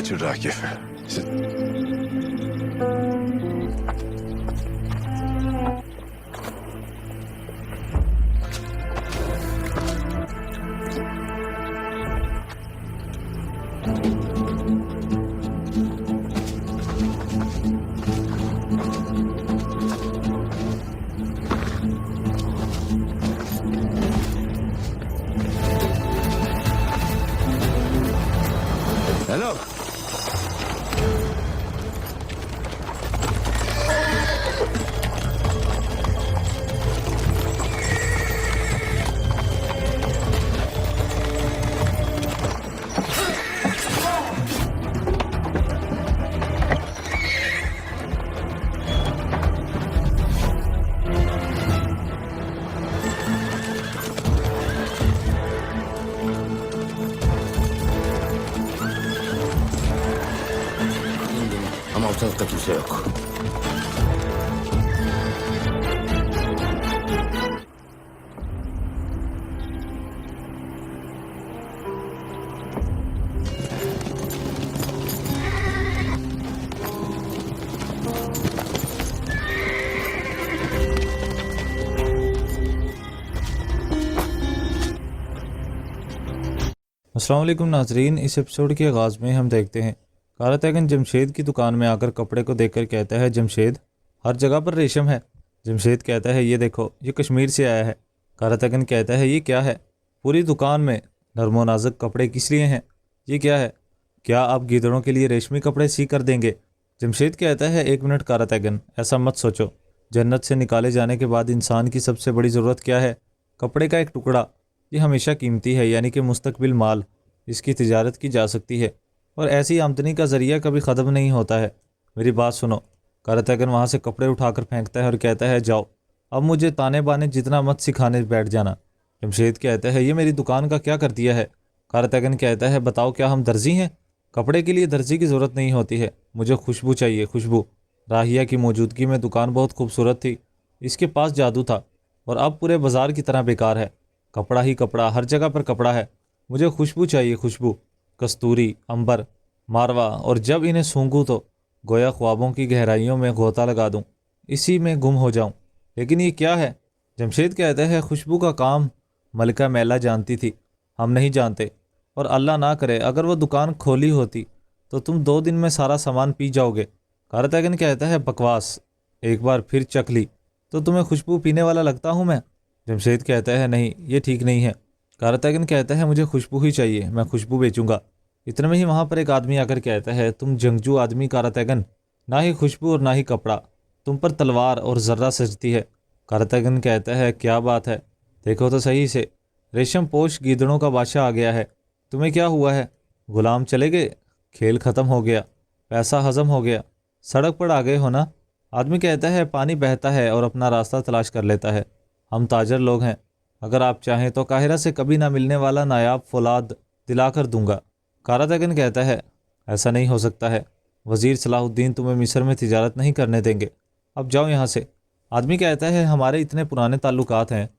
Tacir Rakif. Hello. Ama ortalıkta kimse yok. अस्सलाम वालेकुम नाजरीन। इस एपिसोड के आगाज़ में हम देखते हैं कारातैगन जमशेद की दुकान में आकर कपड़े को देखकर कहता है, जमशेद हर जगह पर रेशम है। जमशेद कहता है, ये देखो ये कश्मीर से आया है। कारातैगन कहता है, ये क्या है? पूरी दुकान में नरमो नाजुक कपड़े किस लिए हैं? ये क्या है? क्या आप गीदड़ों के लिए रेशमी कपड़े सी कर देंगे? जमशेद कहता है, एक मिनट कारातैगन, ऐसा मत सोचो। जन्नत से निकाले जाने के बाद इंसान की सबसे बड़ी ज़रूरत क्या है? कपड़े का एक टुकड़ा। ये हमेशा कीमती है, यानी कि मुस्तकबिल माल। इसकी तिजारत की जा सकती है और ऐसी आमदनी का ज़रिया कभी ख़त्म नहीं होता है। मेरी बात सुनो। कारातैगन वहाँ से कपड़े उठाकर फेंकता है और कहता है, जाओ अब मुझे ताने बाने जितना मत सिखाने बैठ जाना। जमशेद कहता है, ये मेरी दुकान का क्या कर दिया है? कारातैगन कहता है, बताओ क्या हम दर्जी हैं? कपड़े के लिए दर्जी की ज़रूरत नहीं होती है, मुझे खुशबू चाहिए, खुशबू। राहिया की मौजूदगी में दुकान बहुत खूबसूरत थी, इसके पास जादू था और अब पूरे बाज़ार की तरह बेकार है। कपड़ा ही कपड़ा, हर जगह पर कपड़ा है। मुझे खुशबू चाहिए, खुशबू। कस्तूरी, अंबर, मारवा, और जब इन्हें सूंघूं तो गोया ख्वाबों की गहराइयों में गोता लगा दूं, इसी में गुम हो जाऊं। लेकिन ये क्या है? जमशेद कहता है, खुशबू का काम मलिका मैला जानती थी, हम नहीं जानते। और अल्लाह ना करे अगर वो दुकान खोली होती तो तुम 2 दिन में सारा सामान पी जाओगे। कारातैगन कहता है, बकवास, एक बार फिर चख ली तो तुम्हें खुशबू पीने वाला लगता हूँ मैं? जमशेद कहता है, नहीं ये ठीक नहीं है। कारातैगन कहता है, मुझे खुशबू ही चाहिए, मैं खुशबू बेचूंगा। इतने में ही वहाँ पर एक आदमी आकर कहता है, तुम जंगजू आदमी कारातैगन, ना ही खुशबू और ना ही कपड़ा, तुम पर तलवार और जर्रा सजती है। कारातैगन कहता है, क्या बात है, देखो तो सही से, रेशम पोश गीदड़ों का बादशाह आ गया है। तुम्हें क्या हुआ है? गुलाम चले गए? खेल ख़त्म हो गया? पैसा हज़म हो गया? सड़क पर आ गए हो ना? आदमी कहता है, पानी बहता है और अपना रास्ता तलाश कर लेता है। हम ताजर लोग हैं, अगर आप चाहें तो काहिरा से कभी ना मिलने वाला नायाब फौलाद दिलाकर दूंगा। कारातैगन कहता है, ऐसा नहीं हो सकता है, वज़ीर सलाहुद्दीन तुम्हें मिस्र में तिजारत नहीं करने देंगे, अब जाओ यहाँ से। आदमी कहता है, हमारे इतने पुराने ताल्लुकात हैं,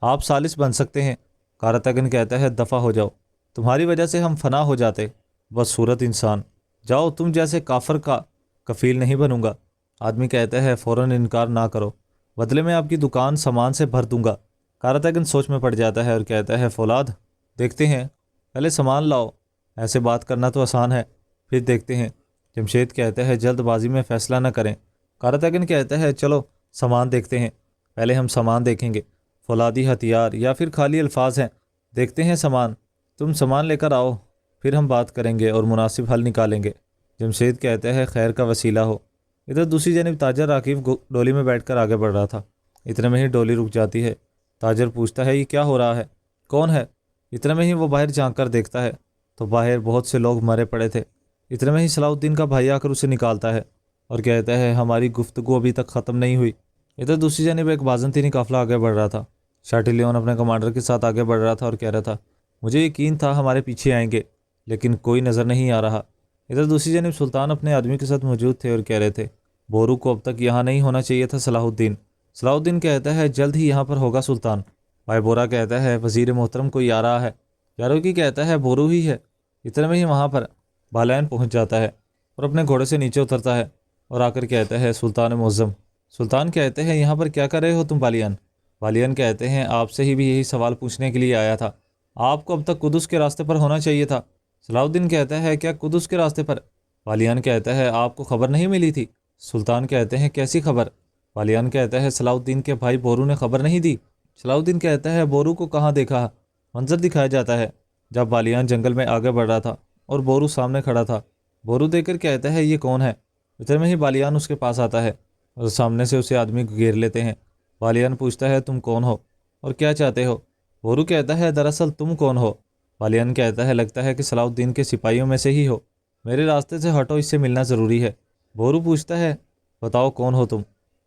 आप सालिस बन सकते हैं। कारातैगन कहता है, दफ़ा हो जाओ, तुम्हारी वजह से हम फना हो जाते, बस सूरत इंसान। जाओ, तुम जैसे काफर का कफ़ील नहीं बनूंगा। आदमी कहता है, फ़ौरन इनकार ना करो, बदले में आपकी दुकान सामान से भर दूंगा। कारातैगन सोच में पड़ जाता है और कहता है, फौलाद देखते हैं, पहले सामान लाओ, ऐसे बात करना तो आसान है, फिर देखते हैं। जमशेद कहता है, जल्दबाजी में फ़ैसला न करें। कारातैगन कहता है, चलो सामान देखते हैं, पहले हम सामान देखेंगे, फौलादी हथियार या फिर खाली अल्फाज हैं, देखते हैं सामान। तुम सामान लेकर आओ, फिर हम बात करेंगे और मुनासिब हल निकालेंगे। जमशेद कहता है, खैर का वसीला हो। इधर दूसरी जानब ताजर राकिब डोली में बैठकर आगे बढ़ रहा था। इतने में ही डोली रुक जाती है। ताजर पूछता है, ये क्या हो रहा है, कौन है? इतने में ही वो बाहर झांक कर देखता है तो बाहर बहुत से लोग मरे पड़े थे। इतने में ही सलाहुद्दीन का भाई आकर उसे निकालता है और कहता है, हमारी गुफ्तगू अभी तक ख़त्म नहीं हुई। इधर दूसरी जानब एक बाज़ंतीनी काफ़िला आगे बढ़ रहा था। शाटिलियन अपने कमांडर के साथ आगे बढ़ रहा था और कह रहा था, मुझे यकीन था हमारे पीछे आएंगे, लेकिन कोई नज़र नहीं आ रहा। इधर दूसरी जानब सुल्तान अपने आदमी के साथ मौजूद थे और कह रहे थे, बोरू को अब तक यहाँ नहीं होना चाहिए था सलाहुद्दीन। सलाहुद्दीन कहता है, जल्द ही यहाँ पर होगा सुल्तान। भाई बोरा कहता है, वज़ीर मोहतरम कोई आ रहा है। यारोकी कहता है, बोरू ही है। इतने में ही वहाँ पर بالیان پہنچ جاتا ہے اور اپنے گھوڑے سے نیچے اترتا ہے اور آ کر کہتا ہے سلطان معظم۔ سلطان کہتے ہیں یہاں پر کیا کر رہے ہو تم بالیان؟ بالیان کہتے ہیں آپ سے ہی بھی یہی سوال پوچھنے کے لیے آیا تھا، آپ کو اب تک قدس کے راستے پر ہونا چاہیے تھا۔ صلاح الدین کہتا ہے کیا قدس کے راستے پر؟ بالیان کہتا ہے آپ کو خبر نہیں ملی تھی؟ سلطان کہتے ہیں کیسی خبر؟ بالیان کہتا ہے صلاح الدین کے بھائی بورو نے خبر نہیں دی۔ صلاح الدین کہتا ہے بورو کو کہاں دیکھا؟ منظر دکھایا جاتا ہے جب بالیان جنگل میں آگے بڑھ رہا تھا اور بورو سامنے کھڑا تھا۔ بورو دیکھ کر کہتا ہے یہ کون ہے؟ اتنے میں ہی بالیان اس کے پاس آتا ہے اور سامنے سے اسے آدمی گھیر لیتے ہیں۔ بالیان پوچھتا ہے تم کون ہو اور کیا چاہتے ہو؟ بورو کہتا ہے دراصل تم کون ہو؟ بالیان کہتا ہے لگتا ہے کہ صلاح الدین کے سپاہیوں میں سے ہی ہو، میرے راستے سے ہٹو، اس سے ملنا ضروری ہے۔ بورو پوچھتا ہے بتاؤ کون ہو تم؟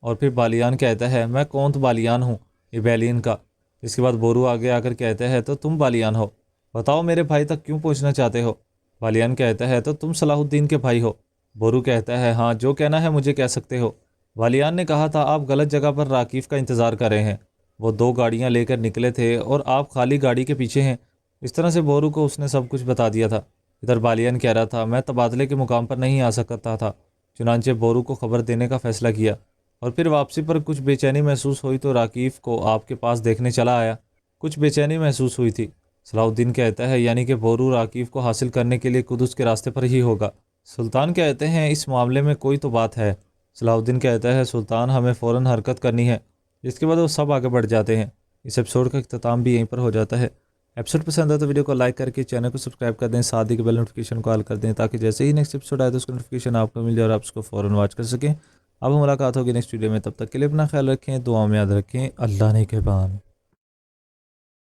اور پھر بالیان کہتا ہے میں کونت بالیان ہوں ایبیلین کا۔ اس کے بعد بورو آگے آ کر کہتا ہے تو تم بالیان ہو، بتاؤ میرے بھائی تک کیوں پہنچنا چاہتے ہو؟ بالیان کہتا ہے تو تم صلاح الدین کے بھائی ہو۔ بورو کہتا ہے ہاں، جو کہنا ہے مجھے کہہ سکتے ہو۔ بالیان نے کہا تھا آپ غلط جگہ پر راکیف کا انتظار کر رہے ہیں، وہ 2 گاڑیاں لے کر نکلے تھے اور آپ خالی گاڑی کے پیچھے ہیں۔ اس طرح سے بورو کو اس نے سب کچھ بتا دیا تھا۔ ادھر بالیان کہہ رہا تھا میں تبادلے کے مقام پر نہیں آ سکتا تھا، چنانچہ بورو کو خبر دینے کا فیصلہ کیا، اور پھر واپسی پر کچھ بے چینی محسوس ہوئی تو راکیف کو آپ کے پاس دیکھنے چلا آیا۔ کچھ بے چینی محسوس ہوئی تھی۔ صلاح الدین کہتا ہے یعنی کہ بورو راکیف کو حاصل کرنے کے لیے قدس کے راستے پر ہی ہوگا۔ سلطان کہتے ہیں اس معاملے میں کوئی تو بات ہے۔ صلاح الدین کہتا ہے سلطان ہمیں فوراً حرکت کرنی ہے۔ اس کے بعد وہ سب آگے بڑھ جاتے ہیں۔ اس ایپیسوڈ کا اختتام بھی یہیں پر ہو جاتا ہے۔ ایپیسوڈ پسند ہے تو ویڈیو کو لائک کر کے چینل کو سبسکرائب کر دیں، ساتھ ہی بیل نوٹیفیکیشن کو آل کر دیں تاکہ جیسے ہی نیکسٹ ایپیسوڈ آئے تو اس کا نوٹیفیکیشن آپ کو مل جائے اور آپ اس کو فوراً واچ کر سکیں۔ اب ملاقات ہوگی نیکسٹ ویڈیو میں، تب تک کے لیے اپنا خیال رکھیں، دعاؤں میں یاد رکھیں۔ اللہ نے کے بان۔